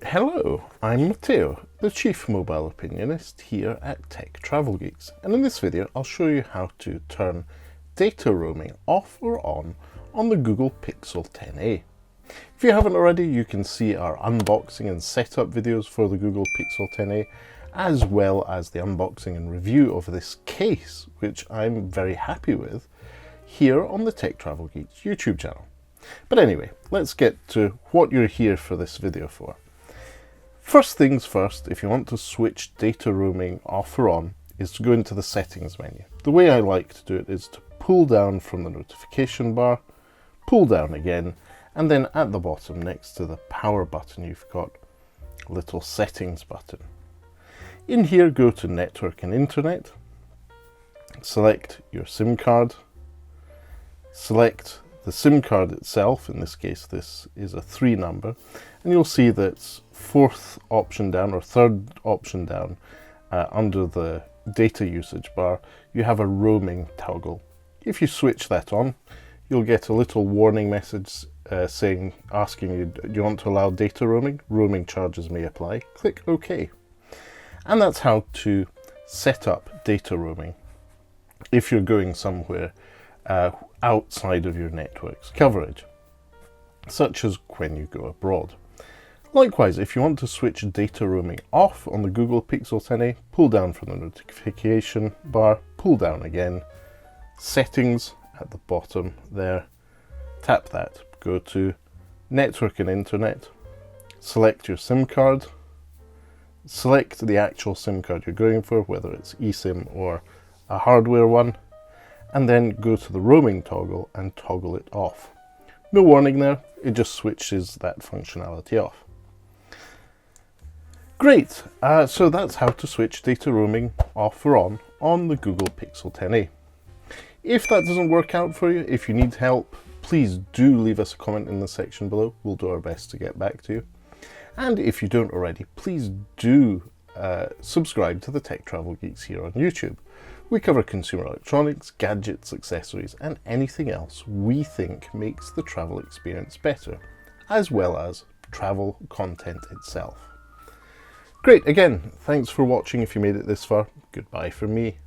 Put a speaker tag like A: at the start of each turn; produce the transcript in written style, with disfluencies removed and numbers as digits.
A: Hello, I'm Matteo, the Chief Mobile Opinionist here at Tech Travel Geeks, and in this video I'll show you how to turn data roaming off or on the Google Pixel 10a. If you haven't already, you can see our unboxing and setup videos for the Google Pixel 10a, as well as the unboxing and review of this case, which I'm very happy with, here on the Tech Travel Geeks YouTube channel. But anyway, let's get to what you're here for this video for. First things first, if you want to switch data roaming off or on, is to go into the settings menu. The way I like to do it is to pull down from the notification bar, pull down again, and then at the bottom next to the power button you've got a little settings button. In here, go to network and internet, select your SIM card, select the SIM card itself. In this case this is a 3 number, and you'll see that fourth option down or third option down under the data usage bar you have a roaming toggle. If you switch that on, you'll get a little warning message asking you, do you want to allow data roaming? Roaming charges may apply. Click OK. And that's how to set up data roaming if you're going somewhere outside of your network's coverage, such as when you go abroad. Likewise, if you want to switch data roaming off on the Google Pixel 10a, pull down from the notification bar, pull down again, settings at the bottom there, tap that, go to network and internet, select your SIM card, select the actual SIM card you're going for, whether it's eSIM or a hardware one, and then go to the roaming toggle and toggle it off. No warning there, it just switches that functionality off. Great, so that's how to switch data roaming off or on the Google Pixel 10a. If that doesn't work out for you, if you need help, please do leave us a comment in the section below. We'll do our best to get back to you. And if you don't already, please do subscribe to the Tech Travel Geeks here on YouTube. We cover consumer electronics, gadgets, accessories, and anything else we think makes the travel experience better, as well as travel content itself. Great, again, thanks for watching if you made it this far. Goodbye from me.